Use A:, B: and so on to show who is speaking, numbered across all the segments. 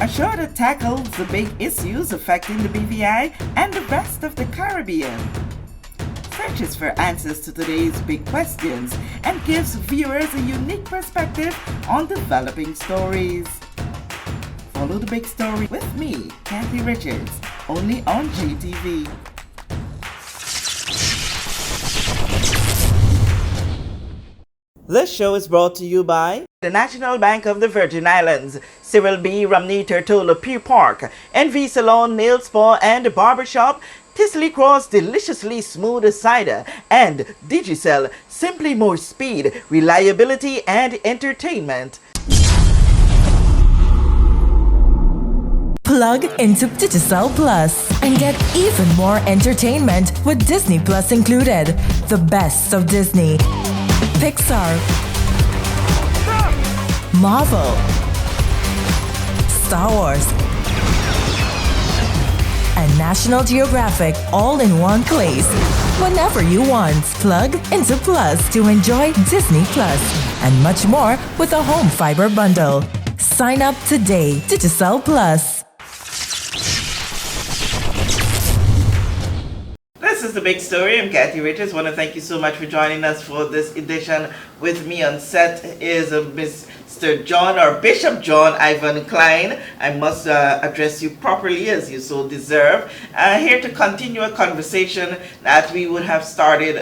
A: a show that tackles the big issues affecting the BVI and the rest of the Caribbean. Searches for answers to today's big questions and gives viewers a unique perspective on developing stories. Follow the big story with me, Kathy Richards, only on GTV. This show is brought to you by the National Bank of the Virgin Islands, Cyril B. Romney Turtola Pier Park, NV Salon, Nail Spa and Barbershop, Tisley Cross Deliciously Smooth Cider, and Digicel, simply more speed, reliability and entertainment.
B: Plug into Digicel Plus and get even more entertainment with Disney Plus included. The best of Disney, Pixar, Marvel, Star Wars, and National Geographic all in one place. Whenever you want, plug into Plus to enjoy Disney Plus and much more with a home fiber bundle. Sign up today. Digicel Plus.
A: This is The Big Story. I'm Kathy Richards. I want to thank you so much for joining us for this edition. With me on set is Mr. John or Bishop John Ivan Cline. I must address you properly as you so deserve. Here to continue a conversation that we would have started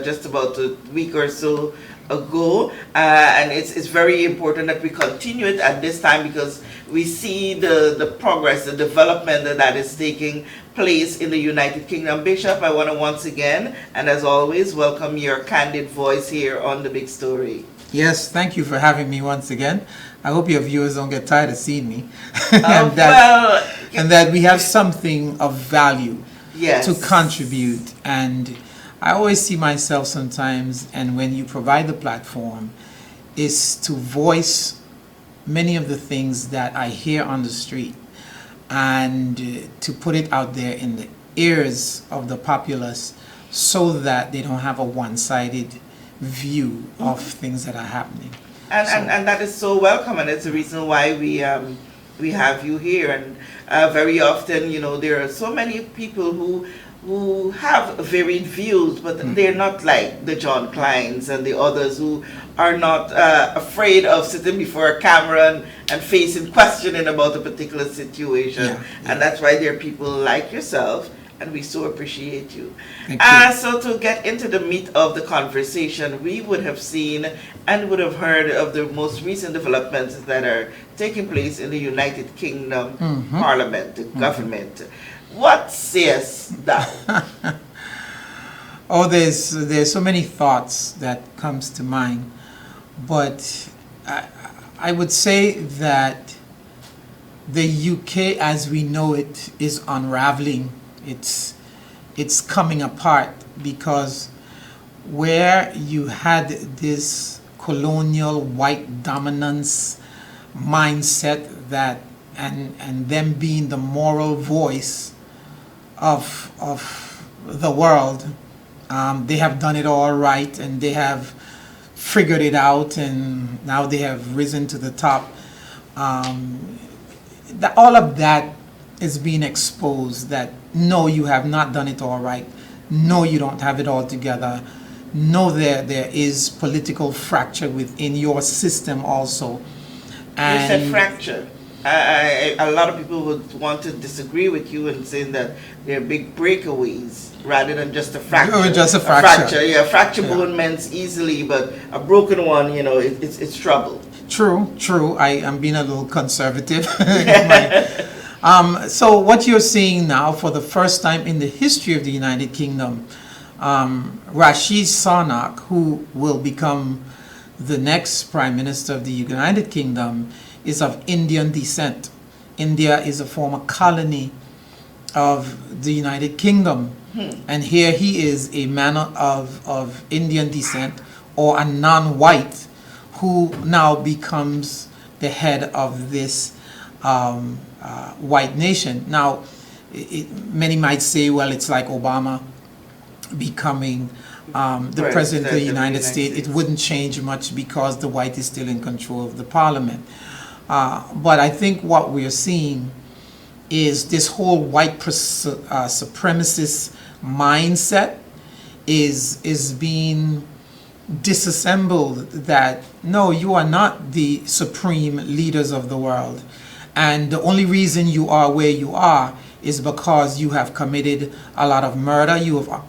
A: just about a week or so ago, and it's very important that we continue it at this time because we see the progress, the development that is taking place in the United Kingdom. Bishop, I want to once again, and as always, welcome your candid voice here on The Big Story.
C: Yes, thank you for having me once again. I hope your viewers don't get tired of seeing me.
A: and
C: that we have something of value
A: yes.
C: to contribute. And I always see myself sometimes, and when you provide the platform, is to voice many of the things that I hear on the street and to put it out there in the ears of the populace so that they don't have a one-sided view of things that are happening.
A: And that is so welcome, and it's the reason why we have you here. And very often, you know, there are so many people who have varied views, but they're not like the John Clines and the others who are not afraid of sitting before a camera and facing questioning about a particular situation.
C: Yeah.
A: And that's why there are people like yourself, and we so appreciate you.
C: Thank you.
A: So to get into the meat of the conversation, we would have seen and would have heard of the most recent developments that are taking place in the United Kingdom Parliament, the government. What sayest thou?
C: Oh, there's so many thoughts that comes to mind, but I would say that the UK as we know it is unraveling. It's coming apart because where you had this colonial white dominance mindset that and them being the moral voice of the world, they have done it all right and they have figured it out and now they have risen to the top. All of that is being exposed, that no, you have not done it all right, no, you don't have it all together, no, there is political fracture within your system also. And
A: you said fracture. A lot of people would want to disagree with you and saying that they're big breakaways rather than just a fracture.
C: Oh, just a fracture.
A: Yeah, fracture bone mends easily, but a broken one, you know, it's trouble.
C: True. I am being a little conservative. So what you're seeing now, for the first time in the history of the United Kingdom, Rashid Sunak, who will become the next Prime Minister of the United Kingdom, is of Indian descent. India is a former colony of the United Kingdom. And here he is, a man of Indian descent, or a non-white, who now becomes the head of this white nation. Now, many might say, well, it's like Obama becoming the president of the United States. It wouldn't change much because the white is still in control of the parliament. But I think what we're seeing is this whole white supremacist mindset is being disassembled, that no, you are not the supreme leaders of the world, and the only reason you are where you are is because you have committed a lot of murder, you have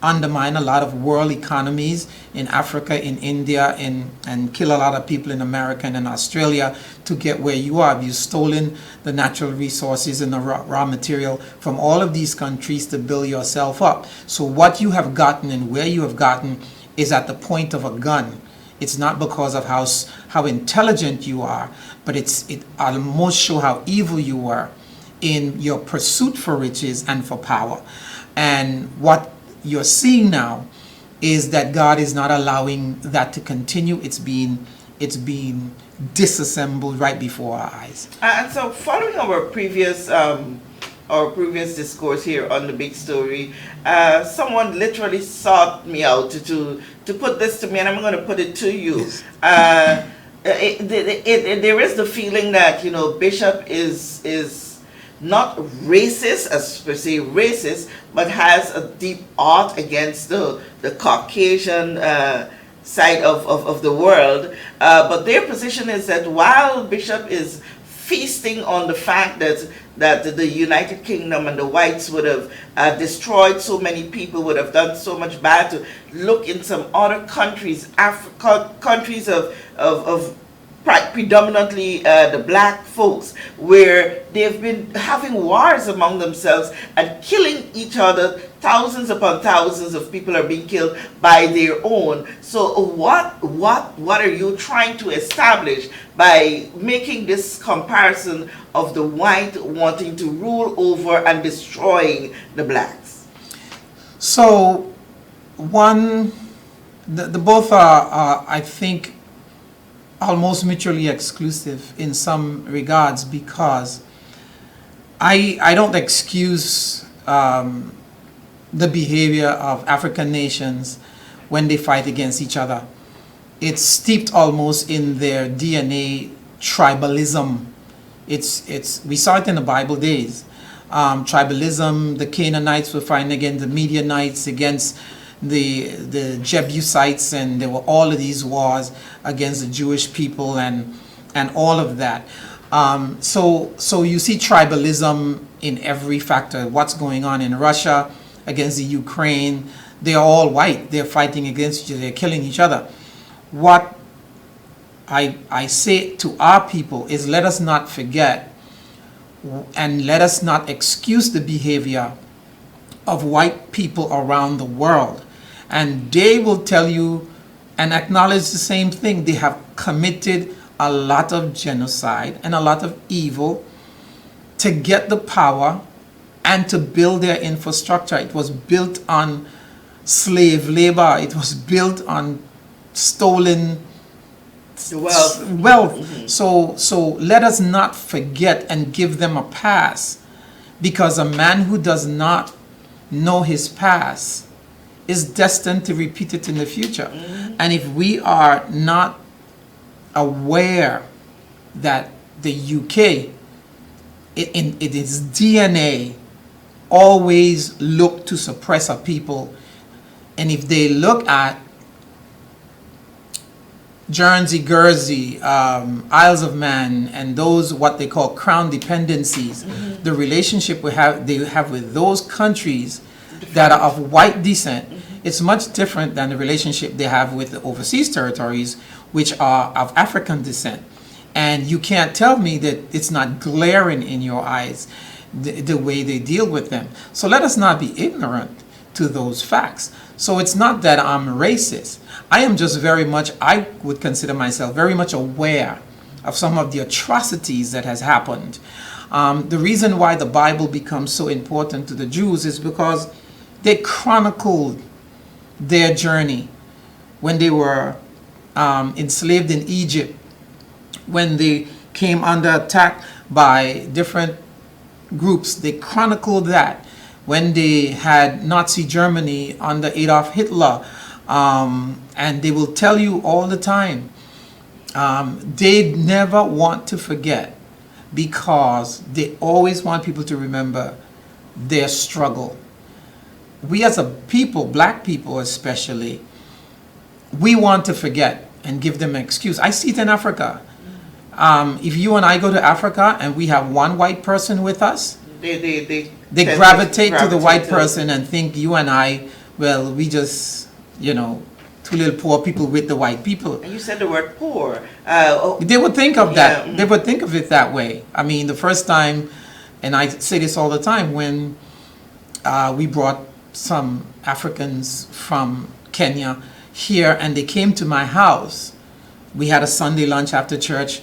C: undermined a lot of world economies in Africa, in India, and kill a lot of people in America and in Australia to get where you are. You've stolen the natural resources and the raw material from all of these countries to build yourself up. So what you have gotten and where you have gotten is at the point of a gun. It's not because of how intelligent you are, but it almost show how evil you were in your pursuit for riches and for power. And what you're seeing now is that God is not allowing that to continue. It's being disassembled right before our eyes.
A: And so, following our previous discourse here on the big story, someone literally sought me out to put this to me, and I'm going to put it to you. Yes. There is the feeling that, you know, Bishop is not racist, as per se racist, but has a deep art against the Caucasian side of the world. But their position is that while Bishop is feasting on the fact that the United Kingdom and the whites would have destroyed so many people, would have done so much bad, to look in some other countries, countries of predominantly the black folks, where they've been having wars among themselves and killing each other. Thousands upon thousands of people are being killed by their own. So what are you trying to establish by making this comparison of the white wanting to rule over and destroying the blacks?
C: So the both are I think almost mutually exclusive in some regards, because I don't excuse the behavior of African nations when they fight against each other. It's steeped almost in their DNA tribalism. We saw it in the Bible days. Tribalism, the Canaanites were fighting against the Midianites, against the Jebusites, and there were all of these wars against the Jewish people and all of that. So you see tribalism in every factor. What's going on in Russia against the Ukraine? They're all white. They're fighting against each other. They're killing each other. What I say to our people is, let us not forget and let us not excuse the behavior of white people around the world. And they will tell you and acknowledge the same thing. They have committed a lot of genocide and a lot of evil to get the power and to build their infrastructure. It was built on slave labor. It was built on stolen wealth.
A: Mm-hmm.
C: So let us not forget and give them a pass, because a man who does not know his past is destined to repeat it in the future. Mm-hmm. And if we are not aware that the UK, it is DNA, always look to suppress a people, and if they look at Guernsey, Isles of Man, and those what they call crown dependencies, mm-hmm. the relationship they have with those countries that are of white descent, mm-hmm. it's much different than the relationship they have with the overseas territories, which are of African descent. And you can't tell me that it's not glaring in your eyes, the way they deal with them. So let us not be ignorant to those facts. So it's not that I'm racist. I am just I would consider myself very much aware of some of the atrocities that has happened. The reason why the Bible becomes so important to the Jews is because they chronicled their journey when they were enslaved in Egypt, when they came under attack by different groups. They chronicled that. When they had Nazi Germany under Adolf Hitler, and they will tell you all the time they never want to forget, because they always want people to remember their struggle. We as a people, black people especially, we want to forget and give them an excuse. I see it in Africa. If you and I go to Africa and we have one white person with us, they gravitate to the white person and think you and I, well, we just, two little poor people with the white people.
A: And you said the word poor.
C: They would think of that.
A: Yeah.
C: They would think of it that way. I mean, the first time, and I say this all the time, when we brought some Africans from Kenya here and they came to my house, we had a Sunday lunch after church.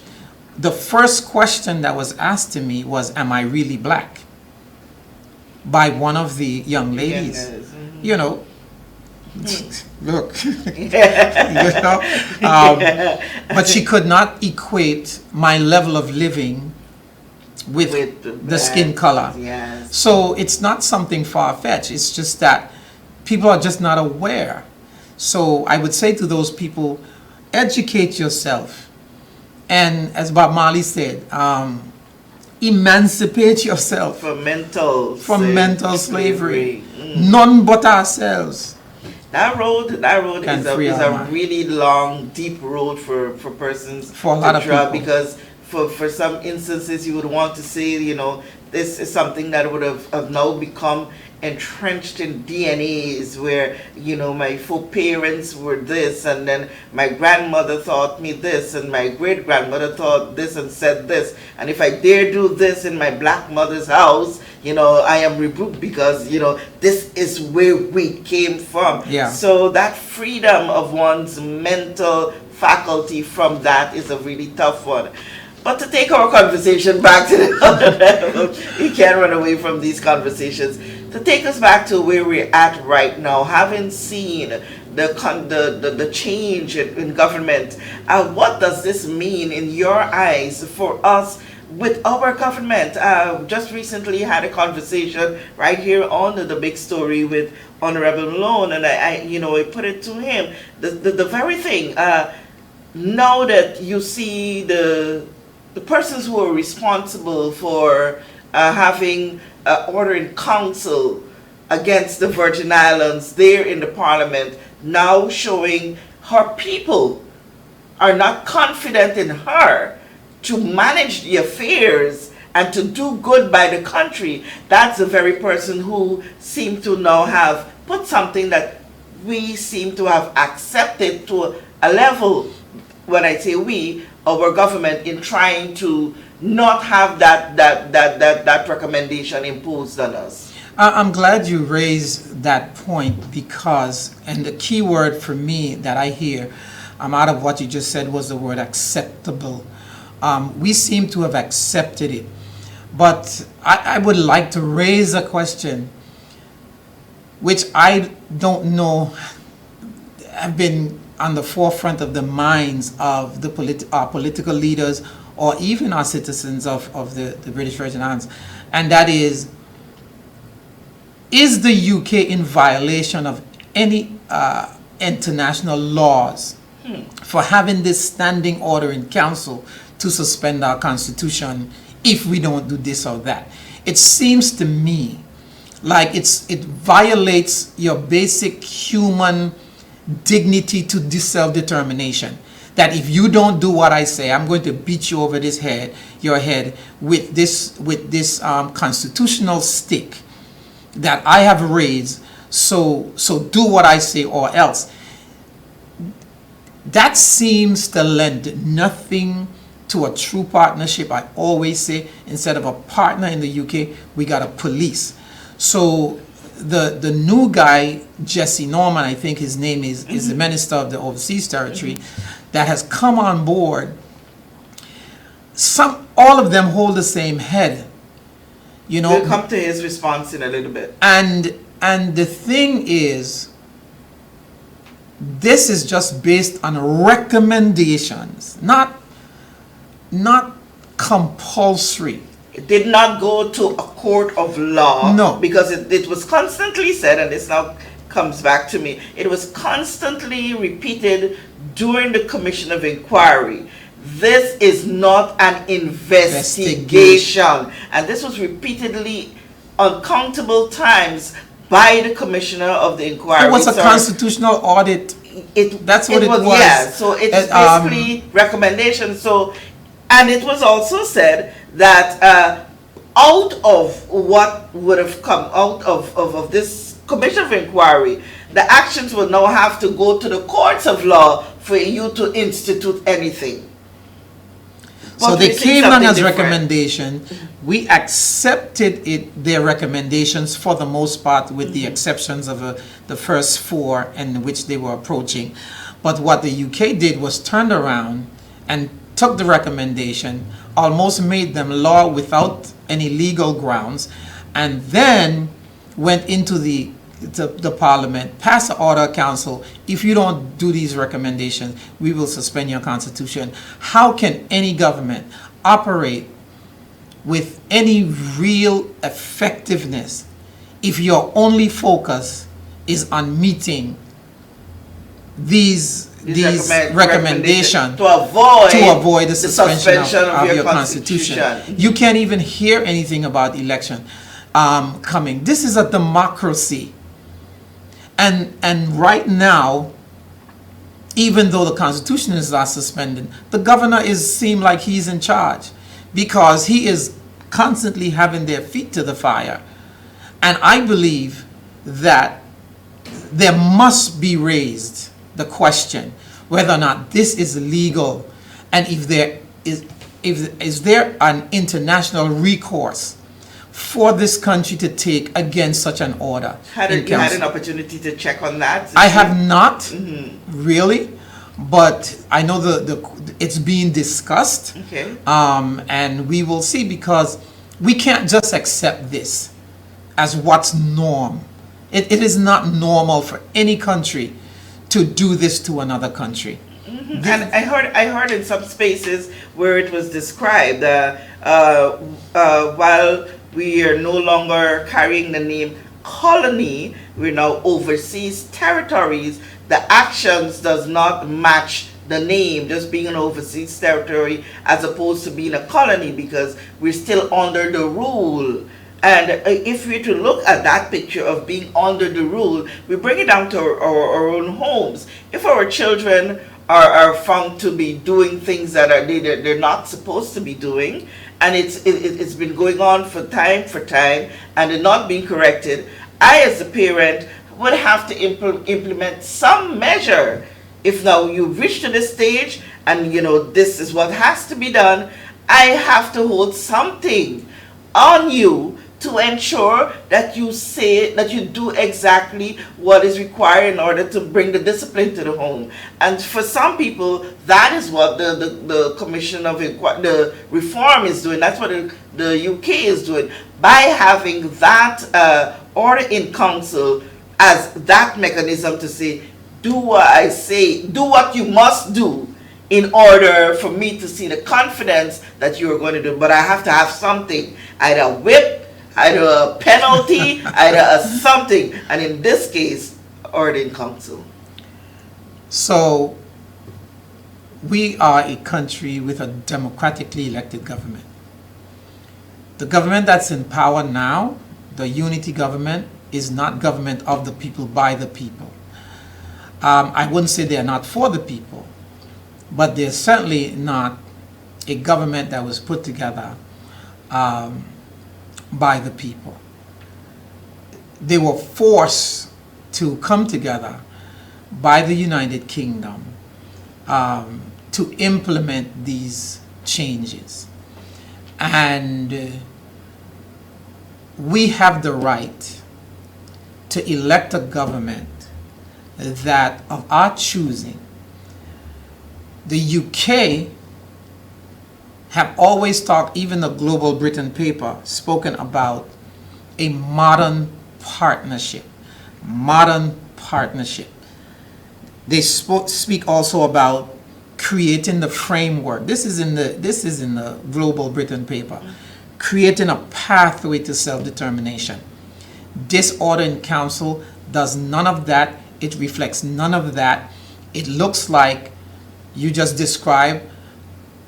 C: The first question that was asked to me was, am I really black? By one of the young ladies.
A: Yes.
C: Look, but she could not equate my level of living with the skin color.
A: Yes.
C: So it's not something far-fetched. It's just that people are just not aware. So I would say to those people, educate yourself. And as Bob Marley said, emancipate yourself
A: from mental
C: slavery. None but ourselves.
A: That road is a
C: mind.
A: really long, deep road for persons
C: for a lot of people.
A: Because for some instances you would want to say, this is something that would have now become entrenched in DNAs where, my foreparents were this, and then my grandmother taught me this, and my great-grandmother taught this and said this. And if I dare do this in my black mother's house, I am rebuked because, this is where we came from.
C: Yeah.
A: So that freedom of one's mental faculty from that is a really tough one. But to take our conversation back to the other level, you can't run away from these conversations. To take us back to where we're at right now, having seen the change in government, what does this mean in your eyes for us with our government? Just recently had a conversation right here on the Big Story with Honorable Malone, and I put it to him, the very thing. Now that you see the persons who are responsible for having order in council against the Virgin Islands there in the Parliament, now showing her people are not confident in her to manage the affairs and to do good by the country. That's the very person who seemed to now have put something that we seem to have accepted to a level, when I say we, our government, in trying to not have that recommendation imposed on us.
C: I'm glad you raised that point, because, and the key word for me that I hear out of what you just said was the word acceptable. We seem to have accepted it. But I would like to raise a question, which I don't know have been on the forefront of the minds of our political leaders or even our citizens of the British Virgin Islands, and that is the UK in violation of any international laws for having this standing order in council to suspend our constitution if we don't do this or that? It seems to me like it violates your basic human dignity to self-determination. That if you don't do what I say, I'm going to beat you over your head with this constitutional stick that I have raised. So do what I say or else. That seems to lend nothing to a true partnership. I always say, instead of a partner in the UK, we got a police. So the new guy, Jesse Norman, I think his name is the Minister of the Overseas Territory, that has come on board. All of them hold the same head.
A: We'll come to his response in a little bit.
C: And the thing is, this is just based on recommendations, not compulsory.
A: It did not go to a court of law.
C: No.
A: Because it was constantly said, and this now comes back to me, it was constantly repeated during the Commission of Inquiry this is not an investigation. And this was repeatedly, uncountable times, by the commissioner of the inquiry.
C: It was a constitutional audit. That's what it was.
A: Yeah, so it's basically recommendations. So, and it was also said that out of what would have come out of this commission of inquiry, the actions will now have to go to the courts of law for you to institute anything.
C: So they came on as recommendation. We accepted their recommendations for the most part, with the exceptions of the first 4 in which they were approaching. But what the UK did was turned around and took the recommendation, almost made them law without any legal grounds, and then went into the parliament, passed the order of council. If you don't do these recommendations, we will suspend your constitution. How can any government operate with any real effectiveness if your only focus is on meeting these recommendations
A: to avoid
C: the suspension of your constitution? You can't even hear anything about election coming. This is a democracy. And right now, even though the constitution is not suspended, the governor seem like he's in charge, because he is constantly having their feet to the fire. And I believe that there must be raised the question whether or not this is legal, and if there is there an international recourse for this country to take against such an order.
A: You had an opportunity to check on that?
C: I have not really, but I know it's being discussed.
A: Okay.
C: And we will see, because we can't just accept this as what's norm. It is not normal for any country to do this to another country.
A: And I heard in some spaces where it was described, while we are no longer carrying the name colony, we're now overseas territories, the actions does not match the name, just being an overseas territory as opposed to being a colony, because we're still under the rule. And if we're to look at that picture of being under the rule, we bring it down to our own homes. If our children are found to be doing things that they're not supposed to be doing, and it's been going on for time and they're not being corrected, I as a parent would have to implement some measure. If now you've reached to this stage and this is what has to be done, I have to hold something on you to ensure that you do exactly what is required in order to bring the discipline to the home. And for some people, that is what the Commission of the Reform is doing. That's what the UK is doing, by having that order in council as that mechanism to say, do what I say, do what you must do in order for me to see the confidence that you are going to do. But I have to have something, either a whip, either a penalty, either a something, and in this case, order in council.
C: So, we are a country with a democratically elected government. The government that's in power now, the unity government, is not government of the people, by the people. I wouldn't say they're not for the people, but they're certainly not a government that was put together by the people. They were forced to come together by the United Kingdom to implement these changes. And we have the right to elect a government that of our choosing. The UK have always talked, even the Global Britain paper, spoken about a modern partnership. Modern partnership. They speak also about creating the framework. This is in the Global Britain paper. Creating a pathway to self-determination. This order in council does none of that. It reflects none of that. It looks like you just described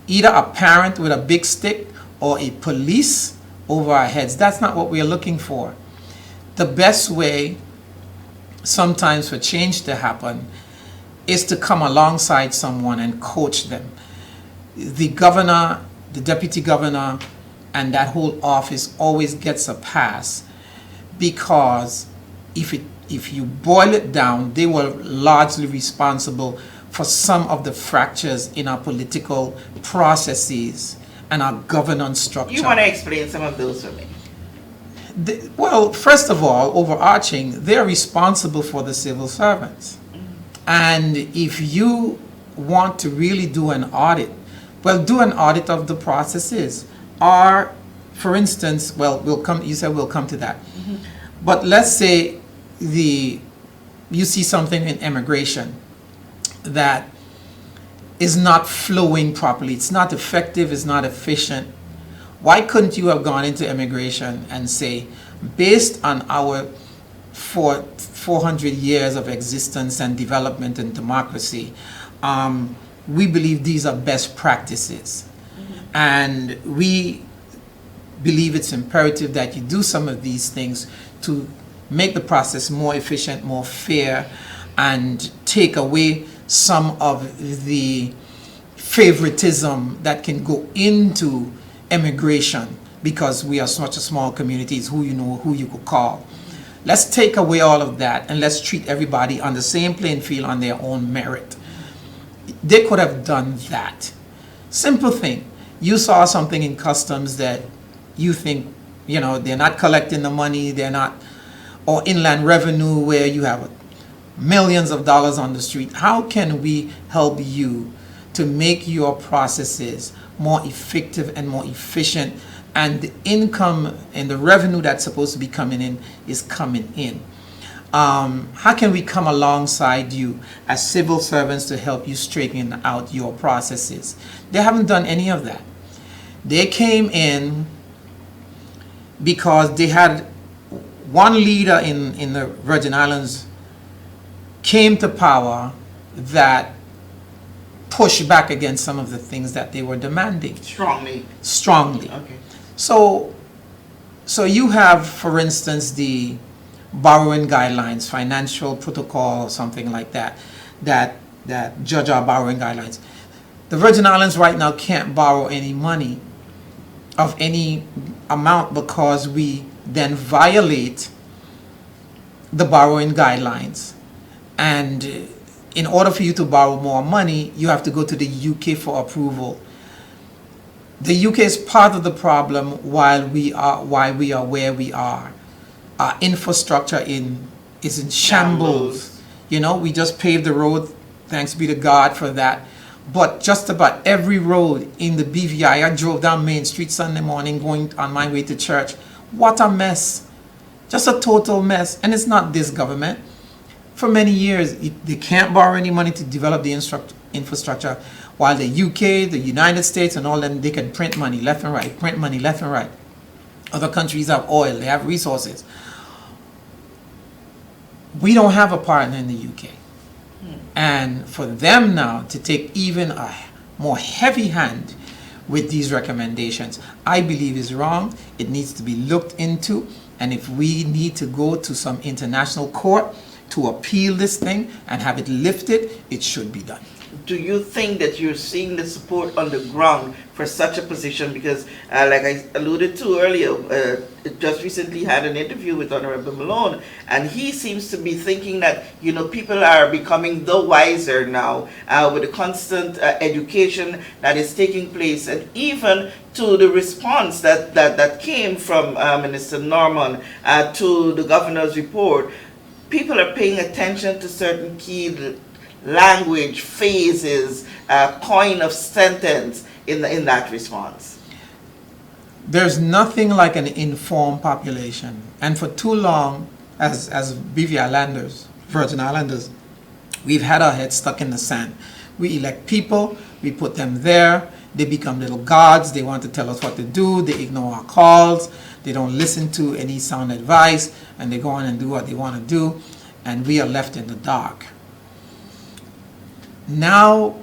C: either a parent with a big stick or a police over our heads. That's not what we're looking for. The best way sometimes for change to happen is to come alongside someone and coach them. The governor, the deputy governor, and that whole office always gets a pass because if you boil it down, they were largely responsible for some of the fractures in our political processes and our governance structure.
A: You want to explain some of those for me?
C: Well, first of all, overarching, they're responsible for the civil servants. And if you want to really do an audit, well, do an audit of the processes. Or, for instance, well, you said we'll come to that. But let's say you see something in immigration that is not flowing properly. It's not effective, it's not efficient. Why couldn't you have gone into immigration and say, based on our 400 years of existence and development and democracy, we believe these are best practices. And we believe it's imperative that you do some of these things to make the process more efficient, more fair, and take away some of the favoritism that can go into immigration because we are such a small community. It's who you know, who you could call. Let's take away all of that and let's treat everybody on the same playing field on their own merit. They could have done that. Simple thing. You saw something in customs that you think, they're not collecting the money, they're not, or inland revenue where you have millions of dollars on the street. How can we help you to make your processes more effective and more efficient, and the income and the revenue that's supposed to be coming in is coming in? How can we come alongside you as civil servants to help you straighten out your processes? They haven't done any of that. They came in because they had one leader in the Virgin Islands came to power that pushed back against some of the things that they were demanding. Strongly.
A: Okay.
C: So you have, for instance, the borrowing guidelines, financial protocol or something like that judge our borrowing guidelines. The Virgin Islands right now can't borrow any money of any amount because we then violate the borrowing guidelines. And in order for you to borrow more money, you have to go to the UK for approval. The UK is part of the problem why we are where we are. Our infrastructure is in shambles. We just paved the road, thanks be to God for that. But just about every road in the BVI, I drove down Main Street Sunday morning going on my way to church. What a mess. Just a total mess. And it's not this government. For many years, they can't borrow any money to develop the infrastructure, while the UK, the United States, and all them, they can print money left and right, print money left and right. Other countries have oil, they have resources. We don't have a partner in the UK. And for them now to take even a more heavy hand with these recommendations, I believe is wrong. It needs to be looked into. And if we need to go to some international court to appeal this thing and have it lifted, it should be done.
A: Do you think that you're seeing the support on the ground for such a position? Because like I alluded to earlier, just recently had an interview with Honorable Malone, and he seems to be thinking that people are becoming the wiser now with the constant education that is taking place, and even to the response that came from Minister Norman to the governor's report. People are paying attention to certain key language, phases, coin of sentence in that response.
C: There's nothing like an informed population. And for too long, as BV Islanders, Virgin Islanders, we've had our heads stuck in the sand. We elect people, we put them there, they become little gods, they want to tell us what to do, they ignore our calls, they don't listen to any sound advice, and they go on and do what they want to do, and we are left in the dark. Now,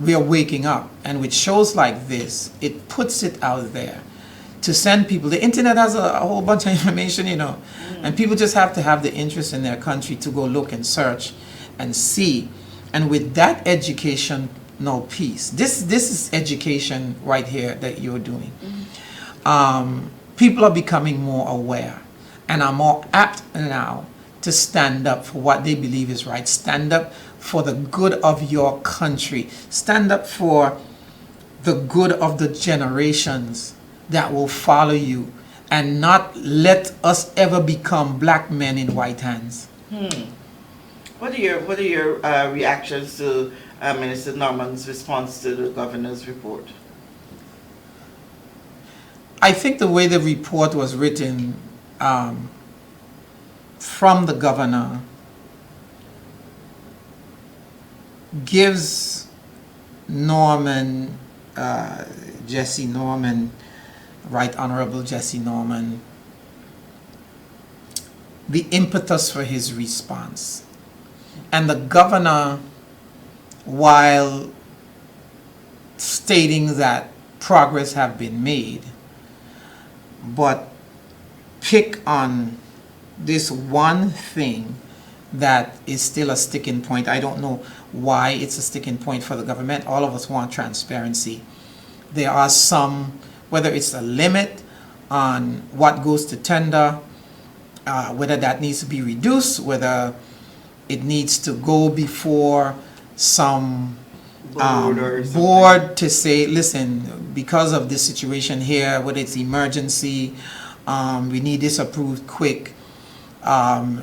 C: we are waking up. And with shows like this, it puts it out there to send people. The internet has a whole bunch of information, and people just have to have the interest in their country to go look and search and see. And with that educational piece, this is education right here that you're doing. People are becoming more aware and are more apt now to stand up for what they believe is right. Stand up for the good of your country. Stand up for the good of the generations that will follow you, and not let us ever become black men in white hands.
A: What are your reactions to Minister Norman's response to the governor's report?
C: I think the way the report was written from the governor gives Norman, Jesse Norman, Right Honorable Jesse Norman, the impetus for his response. And the governor, while stating that progress have been made, but pick on this one thing that is still a sticking point. I don't know why it's a sticking point for the government. All of us want transparency. There are some, whether it's a limit on what goes to tender, whether that needs to be reduced, whether it needs to go before some board to say, listen, because of this situation here, whether it's emergency, we need this approved quick,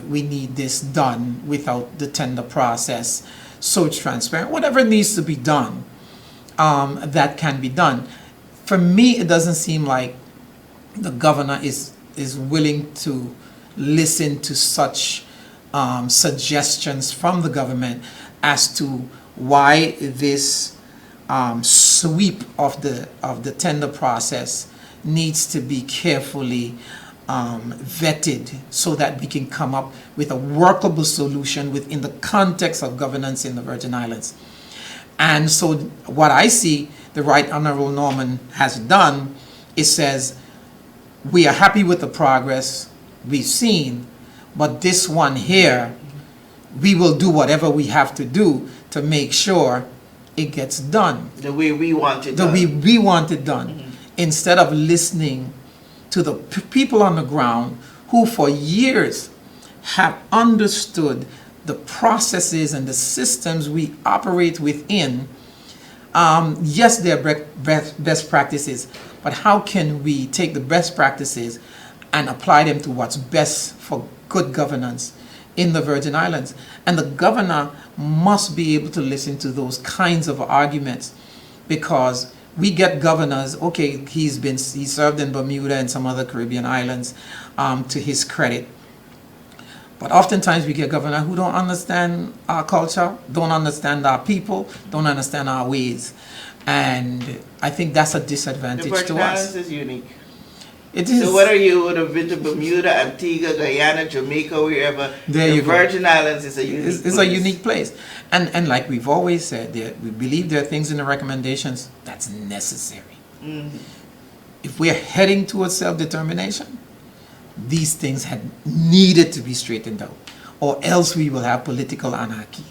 C: we need this done without the tender process, so it's transparent. Whatever needs to be done, that can be done. For me, it doesn't seem like the governor is willing to listen to such suggestions from the government as to why this sweep of the tender process needs to be carefully vetted so that we can come up with a workable solution within the context of governance in the Virgin Islands. And so what I see the Right Honorable Norman has done is says, we are happy with the progress we've seen, but this one here, we will do whatever we have to do to make sure it gets done.
A: The way we want it done.
C: The way we want it done. Instead of listening to the people on the ground who for years have understood the processes and the systems we operate within. Yes, they're best practices, but how can we take the best practices and apply them to what's best for good governance in the Virgin Islands? And the governor must be able to listen to those kinds of arguments, because we get governors, okay, he served in Bermuda and some other Caribbean islands, to his credit. But oftentimes we get governors who don't understand our culture, don't understand our people, don't understand our ways. And I think that's a disadvantage to us.
A: The Virgin Islands is unique.
C: It is.
A: So whether you would have been to Bermuda, Antigua, Guyana, Jamaica, wherever, the Virgin Islands is a unique place.
C: It's a unique place. And like we've always said, we believe there are things in the recommendations that's necessary. If we're heading towards self-determination, these things had needed to be straightened out, or else we will have political anarchy.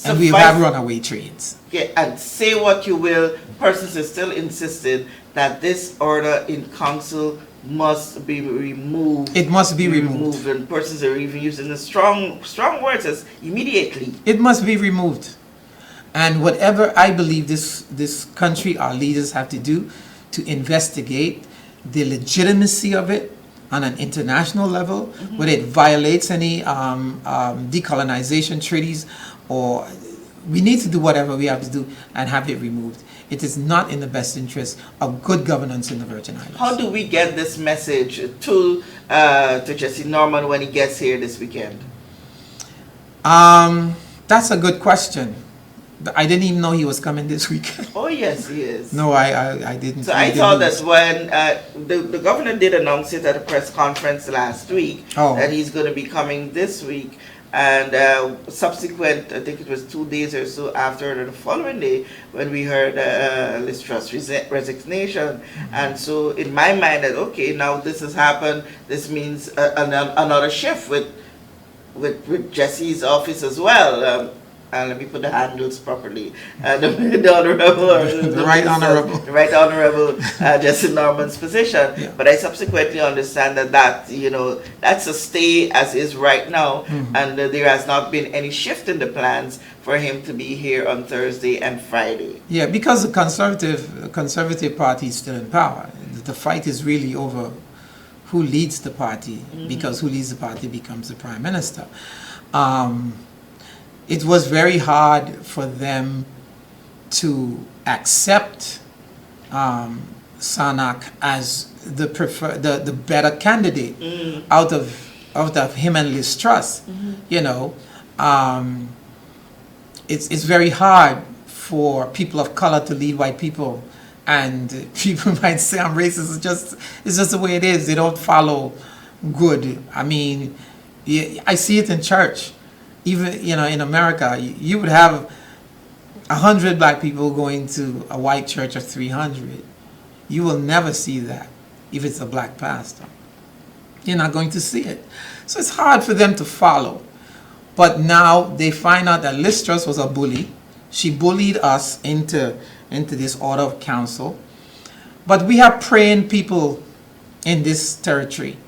C: And we will have runaway trains.
A: Yeah, and say what you will, persons are still insisted that this order in council must be removed.
C: It must be removed.
A: And persons are even using the strong words as immediately.
C: It must be removed. And whatever I believe this country, our leaders have to do to investigate the legitimacy of it on an international level, whether it violates any decolonization treaties, or we need to do whatever we have to do and have it removed. It is not in the best interest of good governance in the Virgin Islands.
A: How do we get this message to Jesse Norman when he gets here this weekend?
C: That's a good question. I didn't even know he was coming this weekend.
A: Oh yes, he is.
C: No, I didn't.
A: So I thought that when the governor did announce it at a press conference last week, that he's going to be coming this week. And subsequent, I think it was 2 days or so after, the following day, when we heard Liz Truss' resignation. And so in my mind, that okay, now this has happened. This means another shift with Jesse's office as well. And let me put the handles properly. The honorable, or
C: The right honorable.
A: The right honorable Jesse Norman's position.
C: Yeah.
A: But I subsequently understand that that's a stay as is right now, and there has not been any shift in the plans for him to be here on Thursday and Friday.
C: Yeah, because the Conservative Party is still in power. The fight is really over who leads the party, because who leads the party becomes the prime minister. It was very hard for them to accept Sanak as the better candidate out of him and Liz Truss. It's very hard for people of color to lead white people, and people might say I'm racist. It's just the way it is. They don't follow good. I mean, I see it in church. Even in America, you would have 100 black people going to a white church of 300. You will never see that if it's a black pastor. You're not going to see it. So it's hard for them to follow. But now they find out that Liz Truss was a bully. She bullied us into this order of council. But we have praying people in this territory.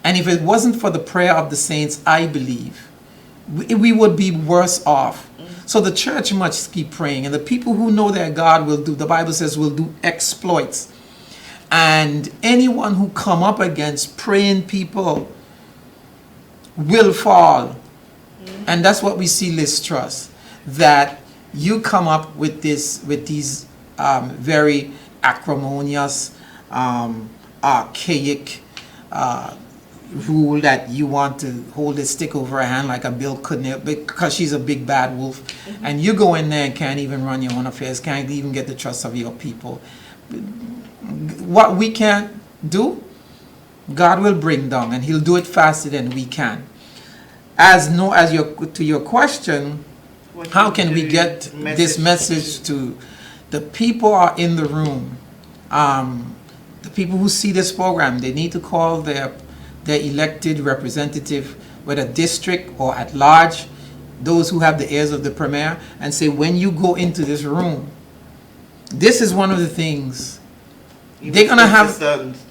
C: And if it wasn't for the prayer of the saints, I believe we would be worse off. So the church must keep praying, and the people who know their God will do, the Bible says, will do exploits. And anyone who come up against praying people will fall. And that's what we see Liz Truss, that you come up with these very acrimonious, archaic rule that you want to hold a stick over her hand like a Bill Clinton because she's a big bad wolf, and you go in there and can't even run your own affairs, can't even get the trust of your people. What we can't do, God will bring down, and He'll do it faster than we can. To your question, how can we get this message to the people are in the room? The people who see this program, they need to call their elected representative, whether district or at large, those who have the ears of the premier, and say, when you go into this room, this is one of the things they're gonna have.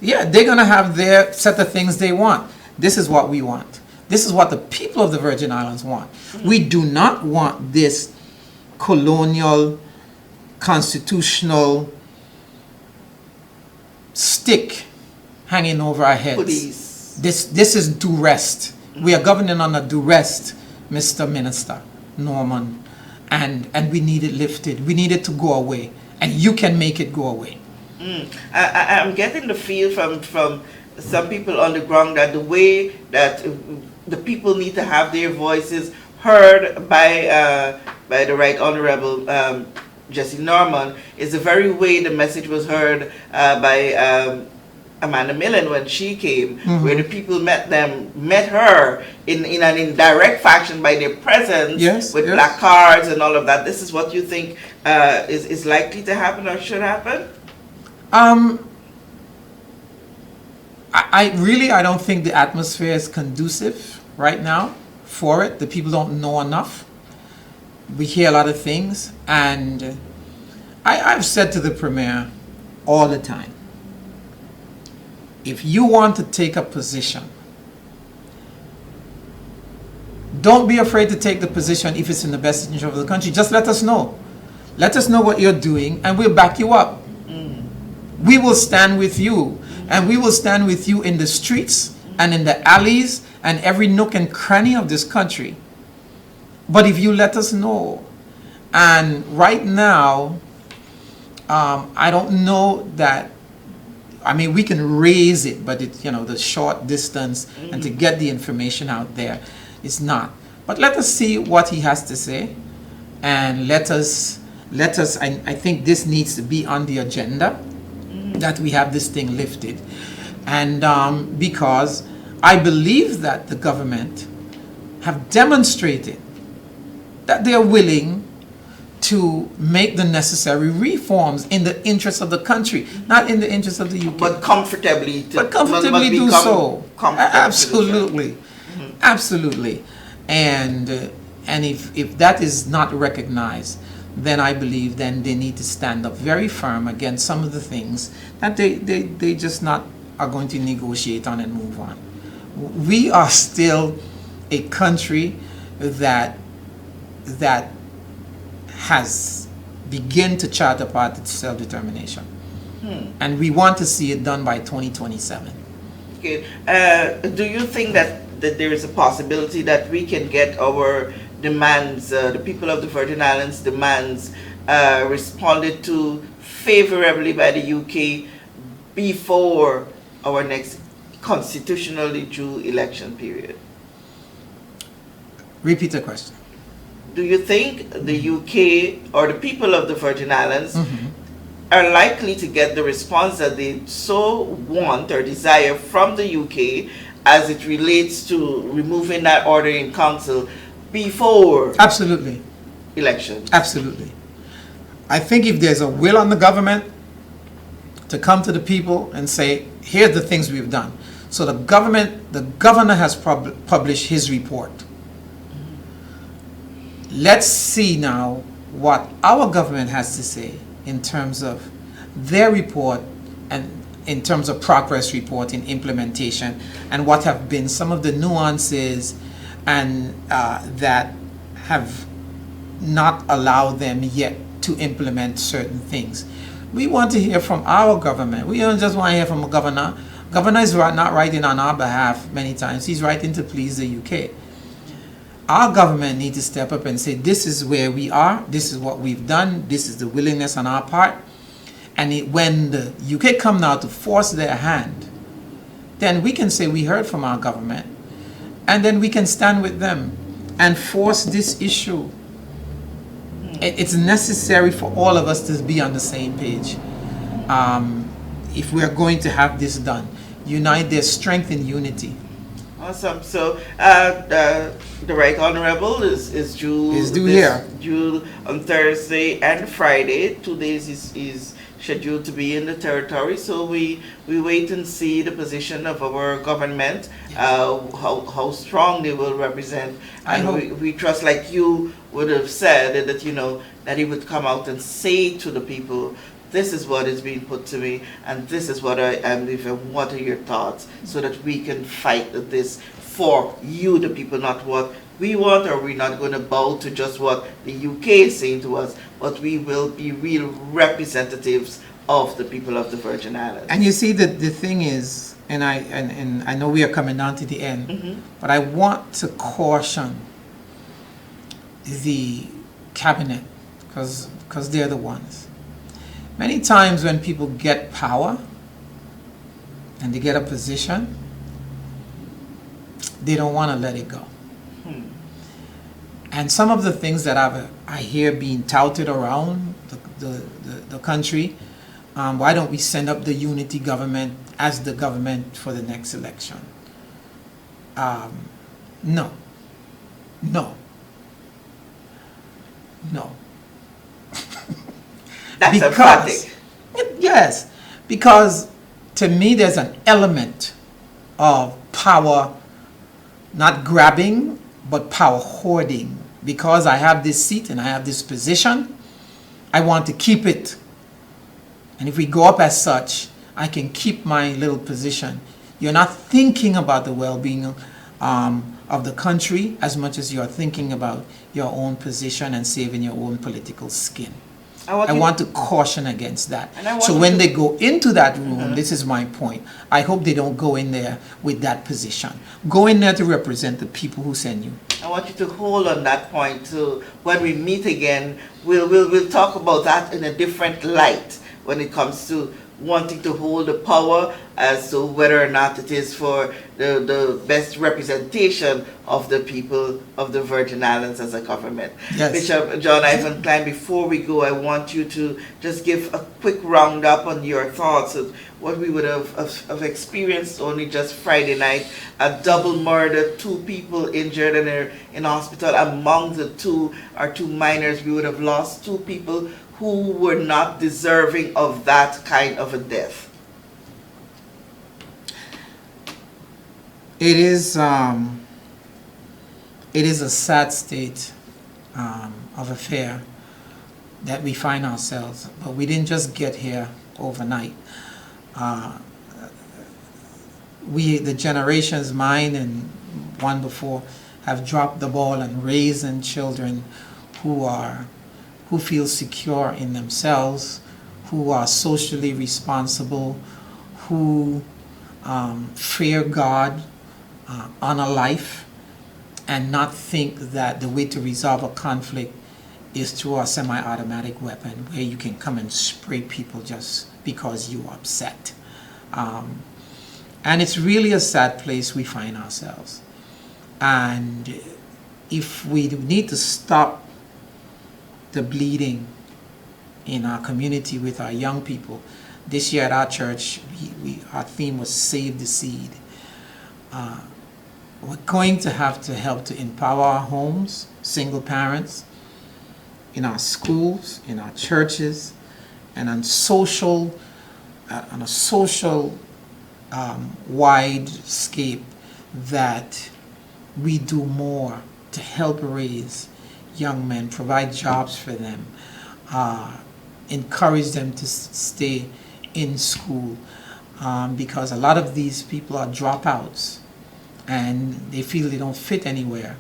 C: They're gonna have their set of things they want. This is what we want. This is what the people of the Virgin Islands want. We do not want this colonial, constitutional stick hanging over our heads.
A: Please.
C: This is duress. We are governing under duress, Mr. Minister Norman, and we need it lifted. We need it to go away, and you can make it go away.
A: I'm getting the feel from some people on the ground that the way that the people need to have their voices heard by the Right Honorable Jesse Norman is the very way the message was heard by Amanda Millen when she came, where the people met her in an indirect fashion by their presence, with black cards and all of that. This is what you think is likely to happen or should happen?
C: I don't think the atmosphere is conducive right now for it. The people don't know enough. We hear a lot of things, and I've said to the Premier all the time, if you want to take a position, don't be afraid to take the position if it's in the best interest of the country. Just let us know. Let us know what you're doing, and we'll back you up. We will stand with you, and we will stand with you in the streets and in the alleys and every nook and cranny of this country. But if you let us know, and right now, I don't know that, I mean, we can raise it, but it's, the short distance and to get the information out there is not. But let us see what he has to say, and let us, I think this needs to be on the agenda, that we have this thing lifted. And because I believe that the government have demonstrated that they are willing to make the necessary reforms in the interest of the country, not in the interest of the UK.
A: But comfortably.
C: But comfortably do so. Absolutely.
A: Mm-hmm.
C: Absolutely. And if that is not recognized, then I believe then they need to stand up very firm against some of the things that they just not are going to negotiate on and move on. We are still a country that has begun to chart a path to self-determination. And we want to see it done by 2027.
A: Okay. Do you think that there is a possibility that we can get our demands, the people of the Virgin Islands' demands, responded to favorably by the UK before our next constitutionally due election period?
C: Repeat the question.
A: Do you think the UK or the people of the Virgin Islands are likely to get the response that they so want or desire from the UK as it relates to removing that order in council before
C: Absolutely.
A: elections?
C: Absolutely. I think if there's a will on the government to come to the people and say, here are the things we've done. So the governor has published his report. Let's see now what our government has to say in terms of their report and in terms of progress report in implementation, and what have been some of the nuances and that have not allowed them yet to implement certain things. We want to hear from our government. We don't just want to hear from a governor. Governor is not writing on our behalf many times. He's writing to please the UK. Our government needs to step up and say, this is where we are, this is what we've done, this is the willingness on our part. And when the UK come now to force their hand, then we can say we heard from our government, and then we can stand with them and force this issue. It's necessary for all of us to be on the same page. If we're going to have this done, unite, there's strength in unity.
A: Awesome. So the Right Honorable is due
C: here.
A: Due on Thursday and Friday. 2 days is scheduled to be in the territory. So we wait and see the position of our government, how strong they will represent. And we trust, like you would have said, that that he would come out and say to the people, this is what is being put to me, and this is what I am living. What are your thoughts? So that we can fight this for you, the people, not what we want, or we're not going to bow to just what the UK is saying to us, but we will be real representatives of the people of the Virgin Islands.
C: And you see, the thing is, and I know we are coming down to the end, but I want to caution the cabinet, because they're the ones. Many times when people get power and they get a position, they don't want to let it go. And some of the things that I hear being touted around the country, why don't we send up the unity government as the government for the next election? No.
A: That's emphatic.
C: Yes, because to me there's an element of power, not grabbing, but power hoarding. Because I have this seat and I have this position, I want to keep it. And if we go up as such, I can keep my little position. You're not thinking about the well-being of the country as much as you're thinking about your own position and saving your own political skin. I want to caution against that. So when they go into that room, this is my point, I hope they don't go in there with that position. Go in there to represent the people who send you.
A: I want you to hold on that point too. When we meet again, we'll talk about that in a different light. when it comes to wanting to hold the power as to whether or not it is for the best representation of the people of the Virgin Islands as a government.
C: Yes.
A: Bishop John Ivan Cline, before we go, I want you to just give a quick roundup on your thoughts of what we would have experienced only just Friday night. A double murder, 2 people injured and are in hospital. Among the two are 2 minors. We would have lost 2 people who were not deserving of that kind of a death.
C: It is a sad state of affair that we find ourselves, but we didn't just get here overnight. The generations, mine and one before, have dropped the ball and raising children who feel secure in themselves, who are socially responsible, who fear God, honor life, and not think that the way to resolve a conflict is through a semi-automatic weapon where you can come and spray people just because you're upset. And it's really a sad place we find ourselves. And if we need to stop the bleeding in our community with our young people, this year at our church, our theme was Save the Seed. We're going to have to help to empower our homes, single parents, in our schools, in our churches, and on a social wide scape, that we do more to help raise young men, provide jobs for them, encourage them to stay in school, because a lot of these people are dropouts and they feel they don't fit anywhere,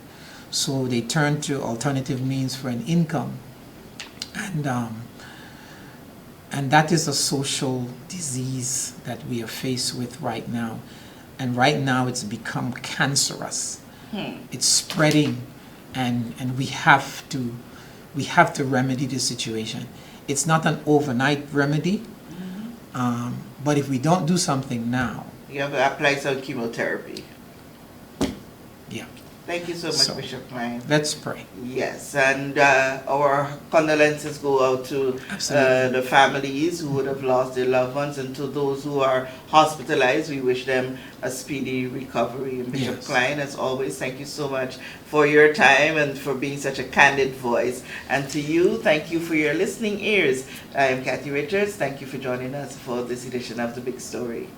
C: so they turn to alternative means for an income, and that is a social disease that we are faced with right now. And right now it's become cancerous. It's spreading, and we have to remedy the situation. It's not an overnight remedy, but if we don't do something now,
A: You have to apply some chemotherapy.
C: yeah.
A: Thank you so much, Bishop Cline.
C: Let's pray.
A: Yes, and our condolences go out to the families who would have lost their loved ones, and to those who are hospitalized. We wish them a speedy recovery. And Bishop Cline, as always, thank you so much for your time and for being such a candid voice. And to you, thank you for your listening ears. I am Kathy Richards. Thank you for joining us for this edition of The Big Story.